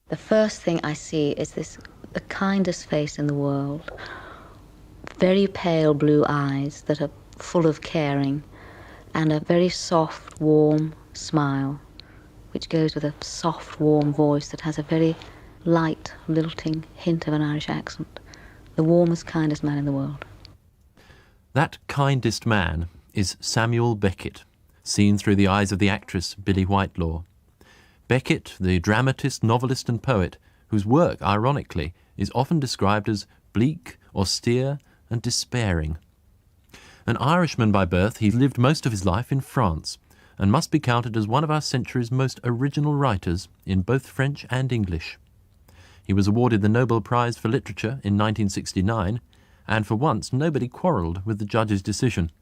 The first thing I see is the kindest face in the world. Very pale blue eyes that are full of caring, and a very soft, warm smile, which goes with a soft, warm voice that has a very light, lilting hint of an Irish accent. The warmest, kindest man in the world. That kindest man is Samuel Beckett, seen through the eyes of the actress Billie Whitelaw. Beckett, the dramatist, novelist and poet, whose work, ironically, is often described as bleak, austere and despairing. An Irishman by birth, he lived most of his life in France and must be counted as one of our century's most original writers in both French and English. He was awarded the Nobel Prize for Literature in 1969, and for once nobody quarrelled with the judge's decision.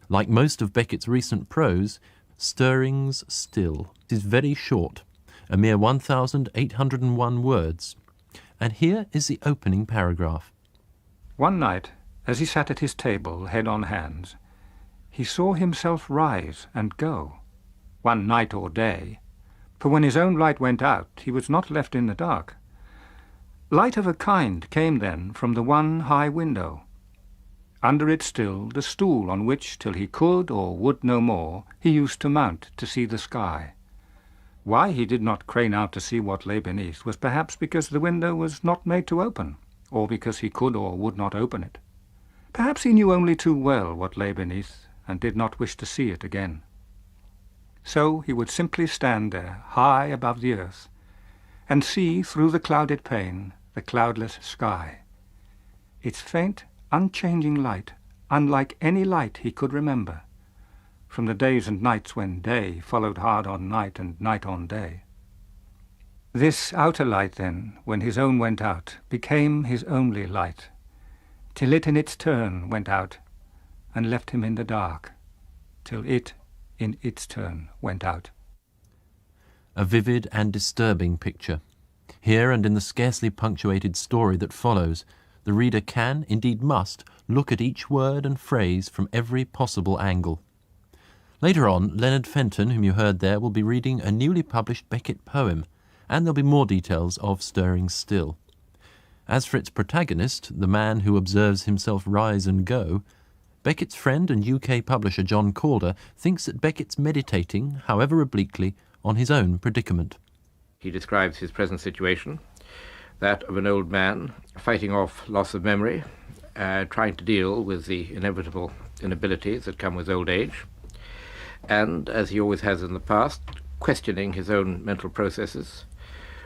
Like most of Beckett's recent prose, Stirrings Still is very short, a mere 1,801 words. And here is the opening paragraph. One night, as he sat at his table, head on hands, he saw himself rise and go, one night or day, for when his own light went out, he was not left in the dark. Light of a kind came then from the one high window. Under it still the stool on which, till he could or would no more, he used to mount to see the sky. Why he did not crane out to see what lay beneath was perhaps because the window was not made to open, or because he could or would not open it. Perhaps he knew only too well what lay beneath, and did not wish to see it again. So he would simply stand there, high above the earth, and see through the clouded pane the cloudless sky. Its faint, unchanging light, unlike any light he could remember, from the days and nights when day followed hard on night and night on day. This outer light then, when his own went out, became his only light, till it in its turn went out, and left him in the dark, till it in its turn went out. A vivid and disturbing picture. Here and in the scarcely punctuated story that follows, the reader can, indeed must, look at each word and phrase from every possible angle. Later on, Leonard Fenton, whom you heard there, will be reading a newly published Beckett poem, and there'll be more details of Stirrings Still. As for its protagonist, the man who observes himself rise and go, Beckett's friend and UK publisher John Calder thinks that Beckett's meditating, however obliquely, on his own predicament. He describes his present situation, that of an old man fighting off loss of memory, trying to deal with the inevitable inabilities that come with old age, and, as he always has in the past, questioning his own mental processes,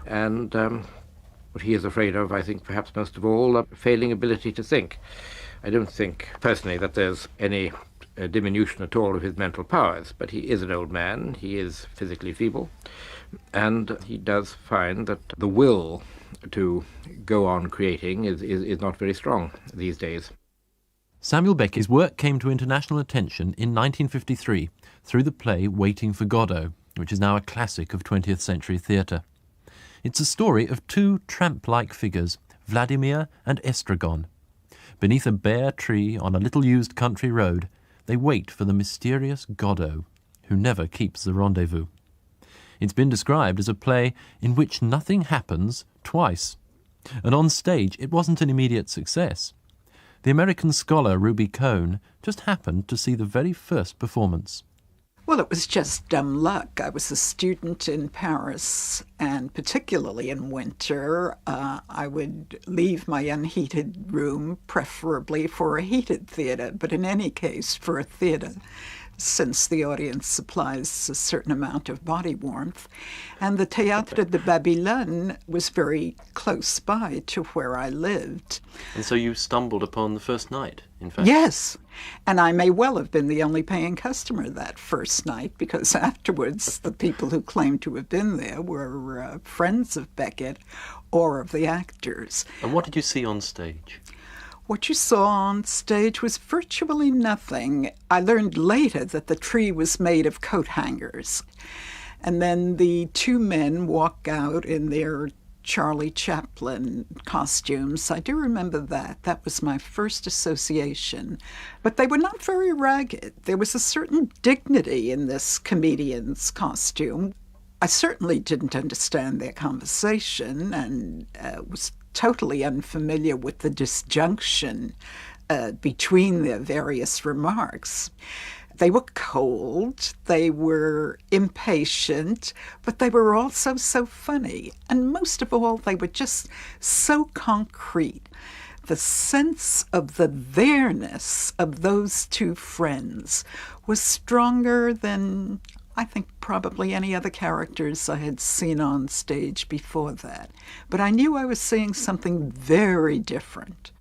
and what he is afraid of, I think, perhaps most of all, a failing ability to think. I don't think, personally, that there's any diminution at all of his mental powers, but he is an old man, he is physically feeble, and he does find that the will to go on creating is not very strong these days. Samuel Beckett's work came to international attention in 1953 through the play Waiting for Godot, which is now a classic of 20th century theatre. It's a story of two tramp-like figures, Vladimir and Estragon. Beneath a bare tree on a little-used country road, they wait for the mysterious Godot, who never keeps the rendezvous. It's been described as a play in which nothing happens twice. And on stage, it wasn't an immediate success. The American scholar Ruby Cohn just happened to see the very first performance. Well, it was just dumb luck. I was a student in Paris, and particularly in winter, I would leave my unheated room, preferably for a heated theatre, but in any case for a theatre, since the audience supplies a certain amount of body warmth. And the Théâtre de Babylone was very close by to where I lived. And so you stumbled upon the first night, in fact? Yes, and I may well have been the only paying customer that first night, because afterwards the people who claimed to have been there were friends of Beckett or of the actors. And what did you see on stage? What you saw on stage was virtually nothing. I learned later that the tree was made of coat hangers. And then the two men walk out in their Charlie Chaplin costumes. I do remember that. That was my first association. But they were not very ragged. There was a certain dignity in this comedian's costume. I certainly didn't understand their conversation and was totally unfamiliar with the disjunction between their various remarks. They were cold, they were impatient, but they were also so funny. And most of all, they were just so concrete. The sense of the there-ness of those two friends was stronger than, I think, probably any other characters I had seen on stage before that. But I knew I was seeing something very different.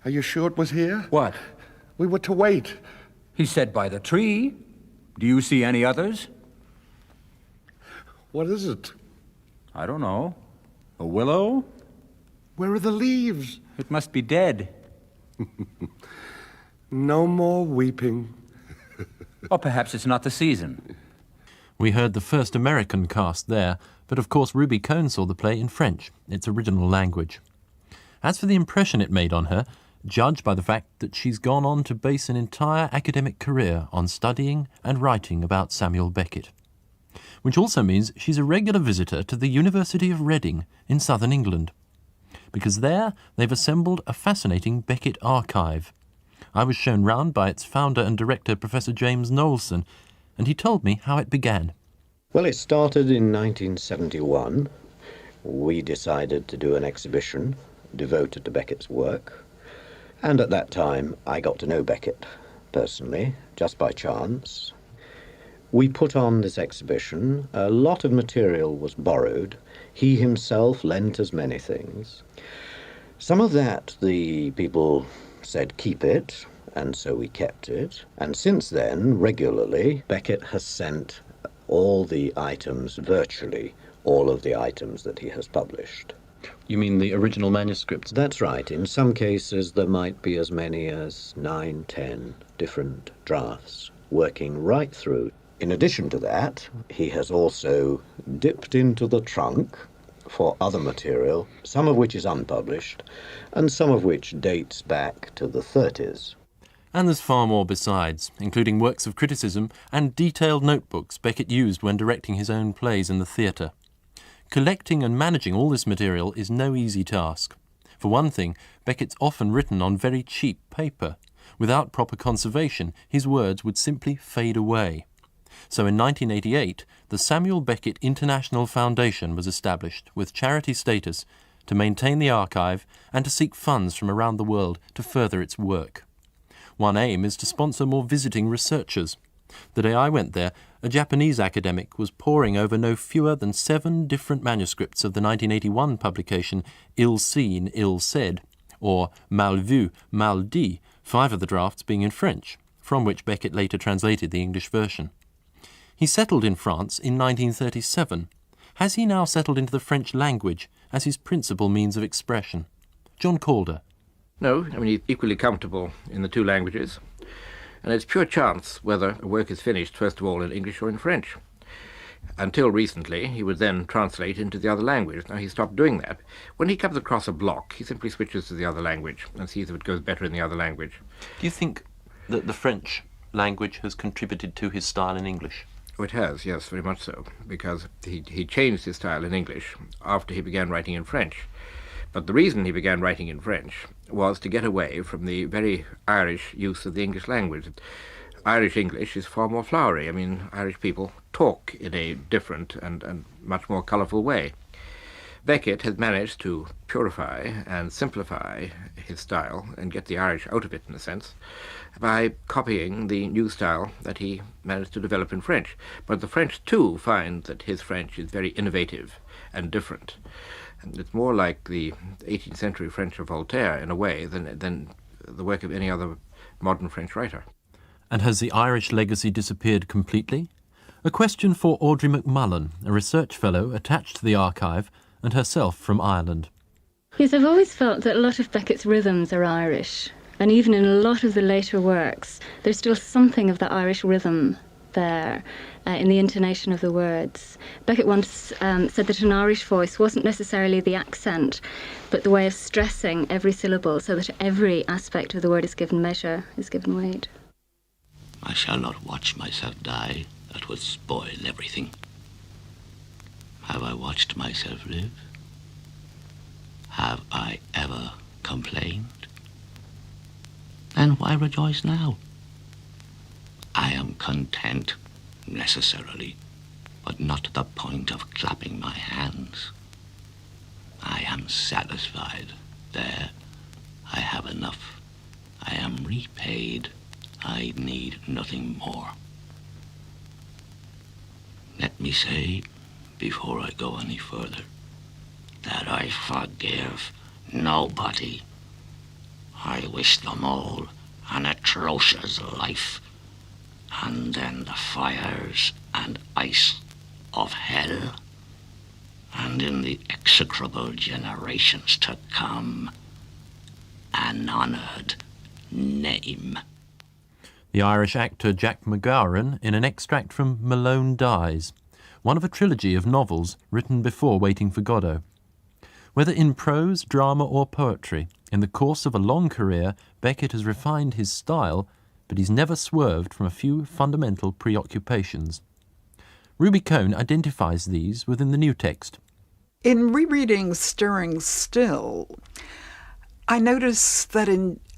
Are you sure it was here? What? We were to wait. He said by the tree. Do you see any others? What is it? I don't know. A willow? Where are the leaves? It must be dead. No more weeping. Or perhaps it's not the season. We heard the first American cast there, but of course Ruby Cohn saw the play in French, its original language. As for the impression it made on her, judge by the fact that she's gone on to base an entire academic career on studying and writing about Samuel Beckett. Which also means she's a regular visitor to the University of Reading in southern England. Because there they've assembled a fascinating Beckett archive. I was shown round by its founder and director, Professor James Knowlson, and he told me how it began. Well, it started in 1971. We decided to do an exhibition devoted to Beckett's work. And at that time, I got to know Beckett personally, just by chance. We put on this exhibition. A lot of material was borrowed. He himself lent us many things. Some of that the people said keep it, and so we kept it. And since then, regularly, Beckett has sent all the items, virtually all of the items that he has published. You mean the original manuscripts? That's right. In some cases, there might be as many as 9, 10 different drafts working right through. In addition to that, he has also dipped into the trunk for other material, some of which is unpublished, and some of which dates back to the 30s. And there's far more besides, including works of criticism and detailed notebooks Beckett used when directing his own plays in the theatre. Collecting and managing all this material is no easy task. For one thing, Beckett's often written on very cheap paper. Without proper conservation, his words would simply fade away. So in 1988, the Samuel Beckett International Foundation was established with charity status to maintain the archive and to seek funds from around the world to further its work. One aim is to sponsor more visiting researchers. The day I went there, a Japanese academic was poring over no fewer than 7 different manuscripts of the 1981 publication Ill Seen, Ill Said, or Mal Vu, Mal Dit, 5 of the drafts being in French, from which Beckett later translated the English version. He settled in France in 1937. Has he now settled into the French language as his principal means of expression? John Calder. No, I mean, he's equally comfortable in the two languages. And it's pure chance whether a work is finished, first of all, in English or in French. Until recently, he would then translate into the other language. Now, he stopped doing that. When he comes across a block, he simply switches to the other language and sees if it goes better in the other language. Do you think that the French language has contributed to his style in English? Oh, it has, yes, very much so, because he changed his style in English after he began writing in French. But the reason he began writing in French was to get away from the very Irish use of the English language. Irish English is far more flowery. I mean, Irish people talk in a different and much more colourful way. Beckett has managed to purify and simplify his style and get the Irish out of it, in a sense, by copying the new style that he managed to develop in French. But the French, too, find that his French is very innovative and different. And it's more like the 18th century French of Voltaire, in a way, than the work of any other modern French writer. And has the Irish legacy disappeared completely? A question for Audrey McMullen, a research fellow attached to the archive and herself from Ireland. Yes, I've always felt that a lot of Beckett's rhythms are Irish, and even in a lot of the later works, there's still something of the Irish rhythm there in the intonation of the words. Beckett once said that an Irish voice wasn't necessarily the accent, but the way of stressing every syllable so that every aspect of the word is given measure, is given weight. I shall not watch myself die that would spoil everything. Have I watched myself live? Have I ever complained? Then why rejoice now? I am content, necessarily, but not to the point of clapping my hands. I am satisfied. There, I have enough. I am repaid. I need nothing more. Let me say, before I go any further, that I forgive nobody. I wish them all an atrocious life, and then the fires and ice of hell, and in the execrable generations to come, an honoured name. The Irish actor Jack McGowan in an extract from Malone Dies, one of a trilogy of novels written before Waiting for Godot. Whether in prose, drama or poetry, in the course of a long career, Beckett has refined his style, but he's never swerved from a few fundamental preoccupations. Ruby Cohn identifies these within the new text. In rereading Stirring Still, I noticed that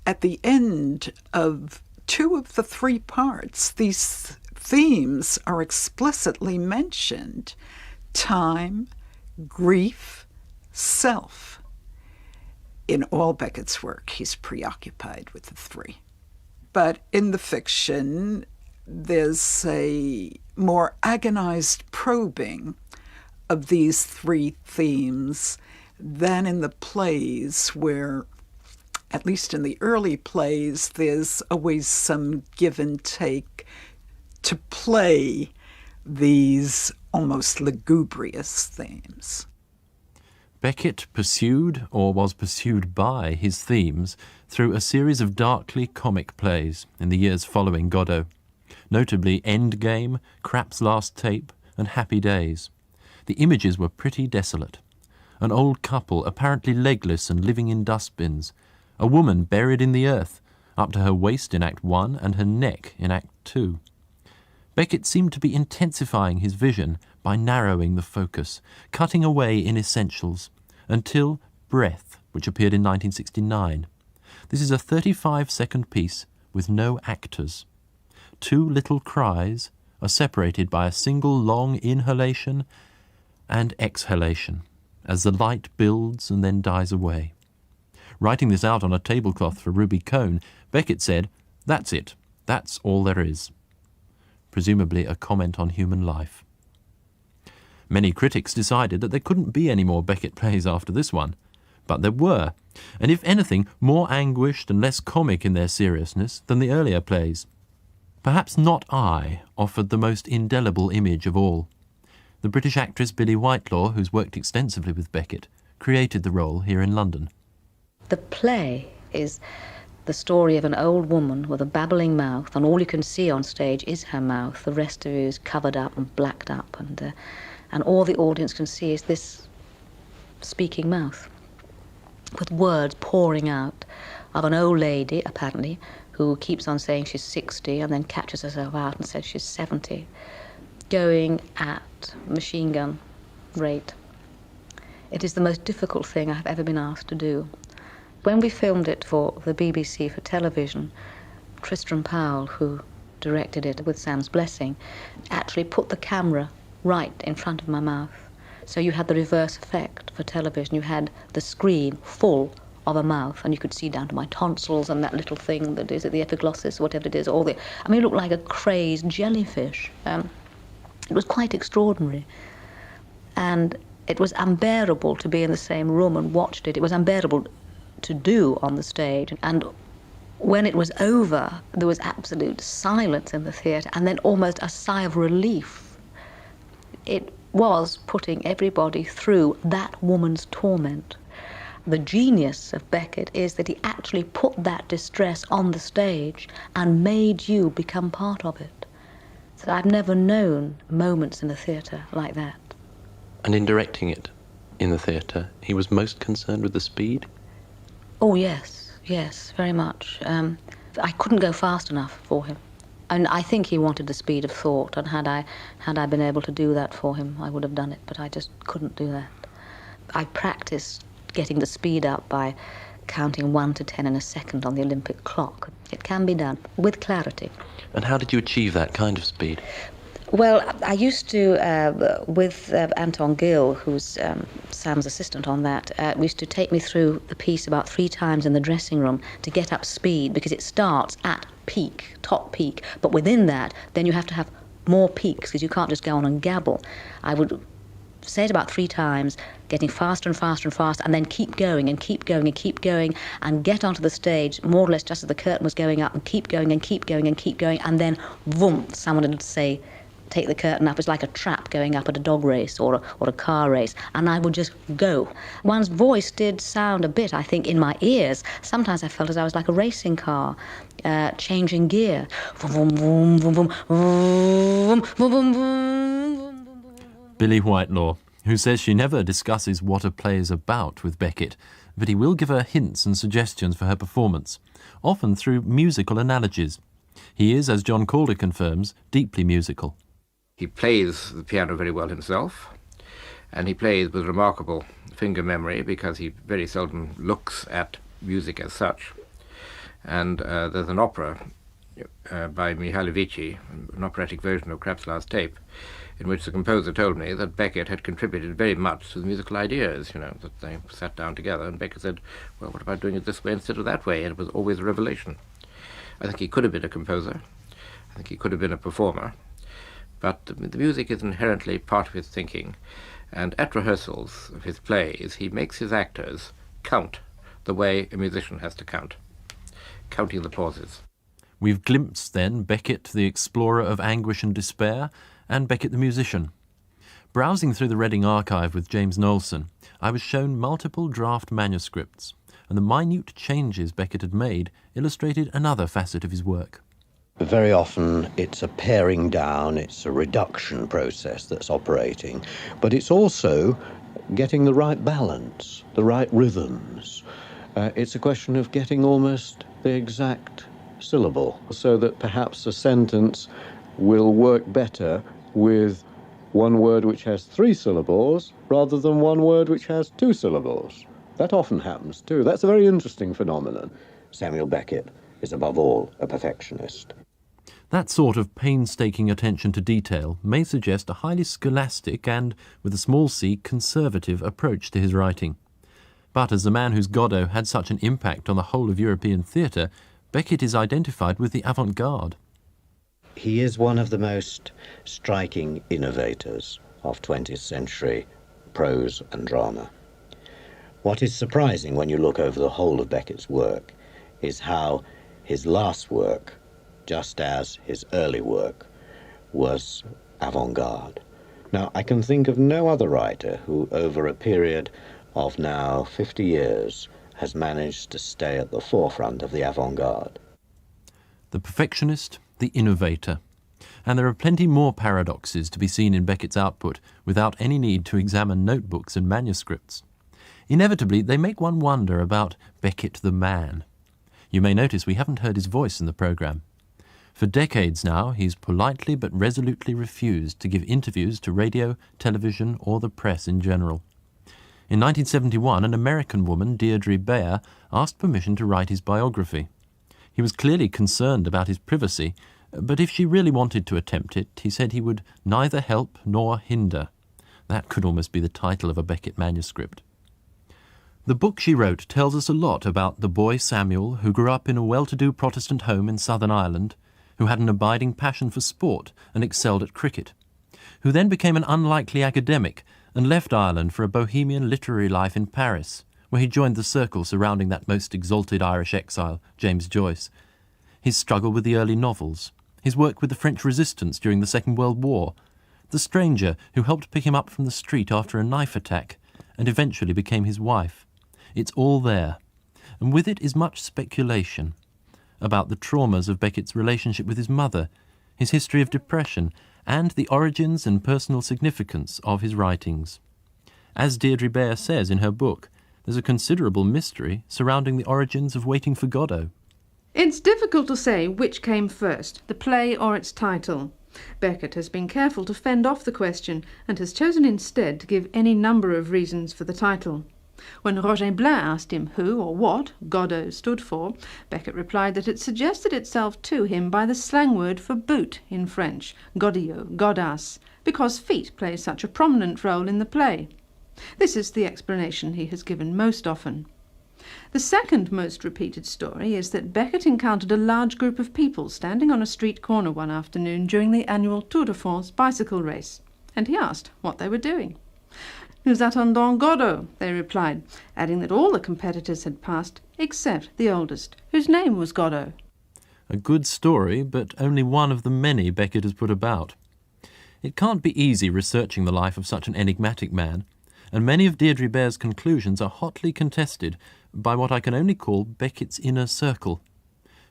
at the end of 2 of the 3 parts, these themes are explicitly mentioned: time, grief, self. In all Beckett's work, he's preoccupied with the 3. But in the fiction, there's a more agonized probing of these 3 themes than in the plays, where, at least in the early plays, there's always some give and take to play these almost lugubrious themes. Beckett pursued, or was pursued by, his themes through a series of darkly comic plays in the years following Godot, notably Endgame, Krapp's Last Tape, and Happy Days. The images were pretty desolate. An old couple apparently legless and living in dustbins, a woman buried in the earth, up to her waist in Act 1 and her neck in Act 2. Beckett seemed to be intensifying his vision by narrowing the focus, cutting away in essentials, until Breath, which appeared in 1969. This is a 35-second piece with no actors. 2 little cries are separated by a single long inhalation and exhalation as the light builds and then dies away. Writing this out on a tablecloth for Ruby Cohn, Beckett said, "That's it. That's all there is." Presumably a comment on human life. Many critics decided that there couldn't be any more Beckett plays after this one, but there were, and if anything, more anguished and less comic in their seriousness than the earlier plays. Perhaps Not I offered the most indelible image of all. The British actress Billie Whitelaw, who's worked extensively with Beckett, created the role here in London. The play is the story of an old woman with a babbling mouth, and all you can see on stage is her mouth. The rest of it is covered up and blacked up, and all the audience can see is this speaking mouth, with words pouring out of an old lady, apparently, who keeps on saying she's 60 and then catches herself out and says she's 70, going at machine gun rate. It is the most difficult thing I've ever been asked to do. When we filmed it for the BBC for television, Tristram Powell, who directed it with Sam's blessing, actually put the camera right in front of my mouth. So you had the reverse effect for television. You had the screen full of a mouth, and you could see down to my tonsils and that little thing that is at the epiglottis, whatever it is, it looked like a crazed jellyfish. It was quite extraordinary. And it was unbearable to be in the same room and watched it. It was unbearable to do on the stage. And when it was over, there was absolute silence in the theatre, and then almost a sigh of relief. It was putting everybody through that woman's torment. The genius of Beckett is that he actually put that distress on the stage and made you become part of it. So I've never known moments in a theatre like that. And in directing it in the theatre, he was most concerned with the speed? Oh, yes, very much. I couldn't go fast enough for him. And I think he wanted the speed of thought, and had I been able to do that for him, I would have done it, but I just couldn't do that. I practiced getting the speed up by counting 1 to 10 in a second on the Olympic clock. It can be done with clarity. And how did you achieve that kind of speed? Well, I used to, with Anton Gill, who's Sam's assistant on that, used to take me through the piece about 3 times in the dressing room to get up speed, because it starts at peak, top peak, but within that, then you have to have more peaks, because you can't just go on and gabble. I would say it about 3 times, getting faster and faster and faster, and then keep going and keep going and keep going, and get onto the stage more or less just as the curtain was going up, and keep going and keep going and keep going, and then, boom, someone would say, take the curtain up. It's like a trap going up at a dog race or a car race, and I would just go. One's voice did sound a bit, I think, in my ears. Sometimes I felt as I was like a racing car, changing gear. Vroom, vroom, vroom, vroom, vroom, vroom, vroom, vroom. Billie Whitelaw, who says she never discusses what a play is about with Beckett, but he will give her hints and suggestions for her performance, often through musical analogies. He is, as John Calder confirms, deeply musical. He plays the piano very well himself, and he plays with remarkable finger memory, because he very seldom looks at music as such. And there's an opera by Mihailovici, an operatic version of Krapp's Last Tape, in which the composer told me that Beckett had contributed very much to the musical ideas, that they sat down together, and Beckett said, well, what about doing it this way instead of that way? And it was always a revelation. I think he could have been a composer. I think he could have been a performer. But the music is inherently part of his thinking, and at rehearsals of his plays, he makes his actors count the way a musician has to count, counting the pauses. We've glimpsed, then, Beckett, the explorer of anguish and despair, and Beckett the musician. Browsing through the Reading archive with James Knowlson, I was shown multiple draft manuscripts, and the minute changes Beckett had made illustrated another facet of his work. Very often it's a paring down, it's a reduction process that's operating, but it's also getting the right balance, the right rhythms. It's a question of getting almost the exact syllable, so that perhaps a sentence will work better with one word which has 3 syllables rather than one word which has 2 syllables. That often happens too. That's a very interesting phenomenon. Samuel Beckett is above all a perfectionist. That sort of painstaking attention to detail may suggest a highly scholastic and, with a small c, conservative approach to his writing. But as the man whose Godot had such an impact on the whole of European theatre, Beckett is identified with the avant-garde. He is one of the most striking innovators of 20th century prose and drama. What is surprising when you look over the whole of Beckett's work is how his last work, just as his early work, was avant-garde. Now, I can think of no other writer who, over a period of now 50 years, has managed to stay at the forefront of the avant-garde. The perfectionist, the innovator. And there are plenty more paradoxes to be seen in Beckett's output without any need to examine notebooks and manuscripts. Inevitably, they make one wonder about Beckett the man. You may notice we haven't heard his voice in the programme. For decades now, he's politely but resolutely refused to give interviews to radio, television, or the press in general. In 1971, an American woman, Deirdre Bayer, asked permission to write his biography. He was clearly concerned about his privacy, but if she really wanted to attempt it, he said he would neither help nor hinder. That could almost be the title of a Beckett manuscript. The book she wrote tells us a lot about the boy Samuel, who grew up in a well-to-do Protestant home in Southern Ireland, who had an abiding passion for sport and excelled at cricket, who then became an unlikely academic and left Ireland for a bohemian literary life in Paris, where he joined the circle surrounding that most exalted Irish exile, James Joyce. His struggle with the early novels, his work with the French resistance during the Second World War, the stranger who helped pick him up from the street after a knife attack and eventually became his wife. It's all there, and with it is much speculation about the traumas of Beckett's relationship with his mother, his history of depression, and the origins and personal significance of his writings. As Deirdre Bayer says in her book, there's a considerable mystery surrounding the origins of Waiting for Godot. It's difficult to say which came first, the play or its title. Beckett has been careful to fend off the question and has chosen instead to give any number of reasons for the title. When Roger Blin asked him who or what Godot stood for, Beckett replied that it suggested itself to him by the slang word for boot in French, godillot, godasse, because feet play such a prominent role in the play. This is the explanation he has given most often. The second most repeated story is that Beckett encountered a large group of people standing on a street corner one afternoon during the annual Tour de France bicycle race, and he asked what they were doing. Nous attendons Godot, they replied, adding that all the competitors had passed except the oldest, whose name was Godot. A good story, but only one of the many Beckett has put about. It can't be easy researching the life of such an enigmatic man, and many of Deirdre Bair's conclusions are hotly contested by what I can only call Beckett's inner circle.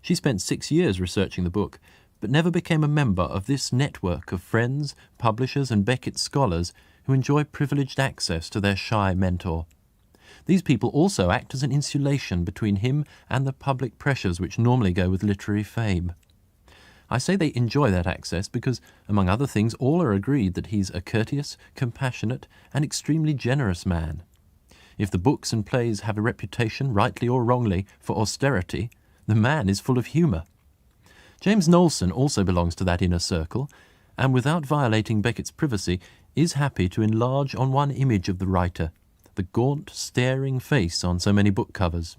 She spent 6 years researching the book, but never became a member of this network of friends, publishers and Beckett scholars who enjoy privileged access to their shy mentor. These people also act as an insulation between him and the public pressures which normally go with literary fame. I say they enjoy that access because, among other things, all are agreed that he's a courteous, compassionate and extremely generous man. If the books and plays have a reputation, rightly or wrongly, for austerity, the man is full of humour. James Knowlson also belongs to that inner circle, and without violating Beckett's privacy, is happy to enlarge on one image of the writer, the gaunt, staring face on so many book covers.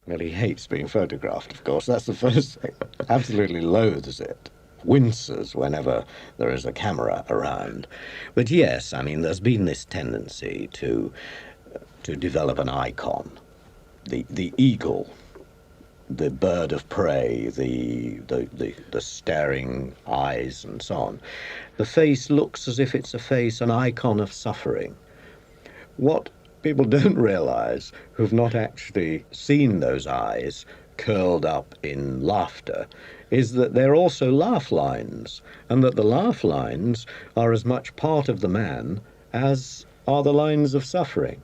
Well, he hates being photographed, of course. That's the first thing. Absolutely loathes it. Winces whenever there is a camera around. But yes, I mean, there's been this tendency to develop an icon. The eagle, the bird of prey, the staring eyes and so on. The face looks as if it's a face, an icon of suffering. What people don't realise, who've not actually seen those eyes curled up in laughter, is that they're also laugh lines, and that the laugh lines are as much part of the man as are the lines of suffering.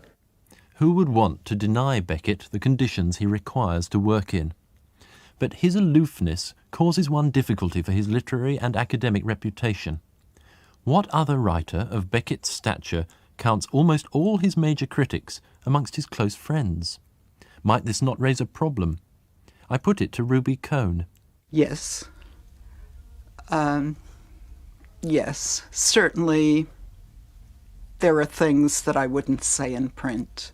Who would want to deny Beckett the conditions he requires to work in? But his aloofness causes one difficulty for his literary and academic reputation. What other writer of Beckett's stature counts almost all his major critics amongst his close friends? Might this not raise a problem? I put it to Ruby Cohn. Yes. Yes, certainly there are things that I wouldn't say in print.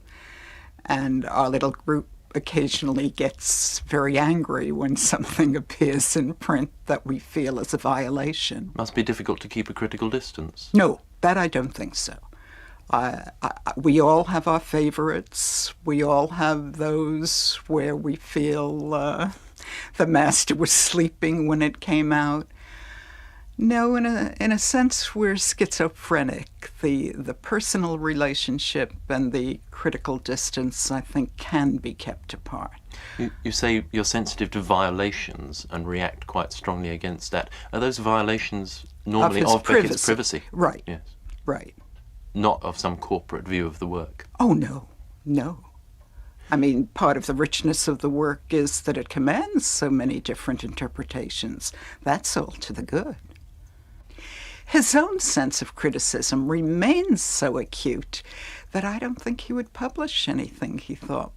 And our little group occasionally gets very angry when something appears in print that we feel is a violation. Must be difficult to keep a critical distance. No, that I don't think so. We all have our favorites. We all have those where we feel the master was sleeping when it came out. No, in a sense, we're schizophrenic. The personal relationship and the critical distance, I think, can be kept apart. You say you're sensitive to violations and react quite strongly against that. Are those violations normally of Beckett's privacy? Right. Yes. Right. Not of some corporate view of the work? Oh, no. No. I mean, part of the richness of the work is that it commands so many different interpretations. That's all to the good. His own sense of criticism remains so acute that I don't think he would publish anything he thought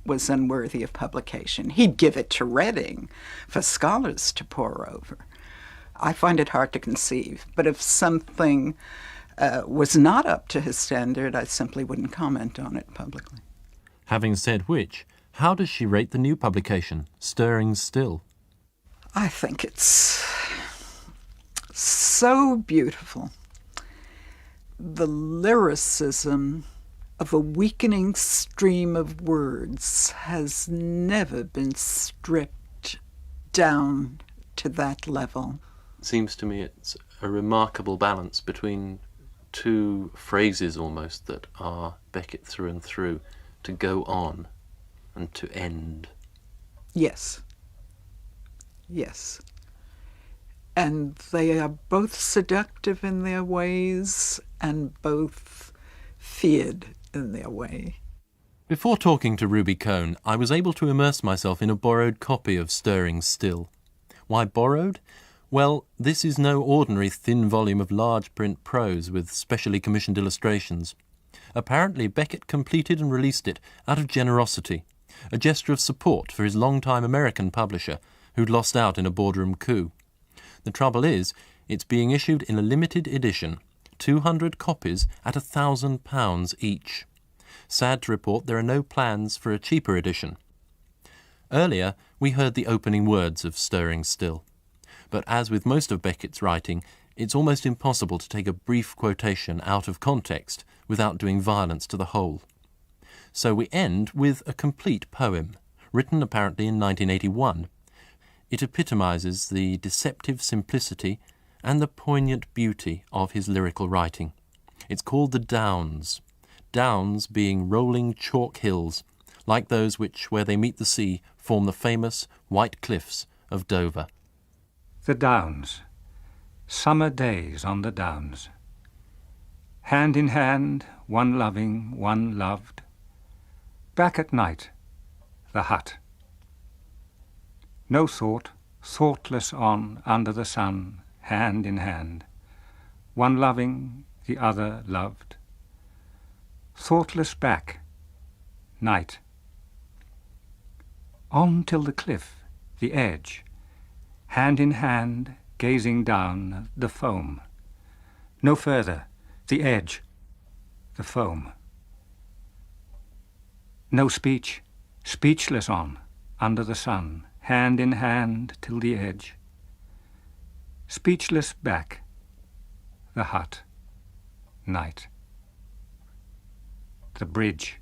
was unworthy of publication. He'd give it to Reading for scholars to pore over. I find it hard to conceive, but if something was not up to his standard, I simply wouldn't comment on it publicly. Having said which, how does she rate the new publication, Stirring Still? I think it's so beautiful. The lyricism of a weakening stream of words has never been stripped down to that level. It seems to me it's a remarkable balance between two phrases almost that are Beckett through and through, to go on and to end. Yes. Yes. And they are both seductive in their ways and both feared in their way. Before talking to Ruby Cohn, I was able to immerse myself in a borrowed copy of Stirring Still. Why borrowed? Well, this is no ordinary thin volume of large print prose with specially commissioned illustrations. Apparently Beckett completed and released it out of generosity, a gesture of support for his long-time American publisher who'd lost out in a boardroom coup. The trouble is, it's being issued in a limited edition, 200 copies at £1,000 each. Sad to report there are no plans for a cheaper edition. Earlier, we heard the opening words of Stirring Still. But as with most of Beckett's writing, it's almost impossible to take a brief quotation out of context without doing violence to the whole. So we end with a complete poem, written apparently in 1981. It epitomizes the deceptive simplicity and the poignant beauty of his lyrical writing. It's called The Downs, Downs being rolling chalk hills, like those which, where they meet the sea, form the famous white cliffs of Dover. The Downs. Summer days on the Downs. Hand in hand, one loving, one loved. Back at night, the hut. No thought, thoughtless on under the sun, hand in hand. One loving, the other loved. Thoughtless back, night. On till the cliff, the edge, hand in hand, gazing down, the foam. No further, the edge, the foam. No speech, speechless on, under the sun, hand in hand till the edge. Speechless back, the hut, night. The bridge,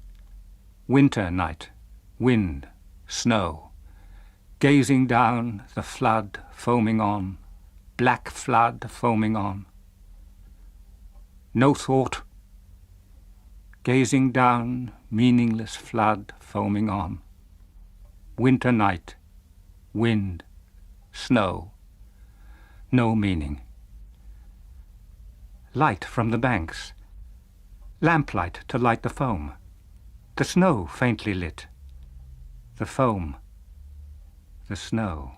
winter night, wind, snow, gazing down, the flood foaming on, black flood foaming on. No thought, gazing down, meaningless flood foaming on. Winter night, wind, snow, no meaning. Light from the banks, lamplight to light the foam, the snow faintly lit, the foam, the snow.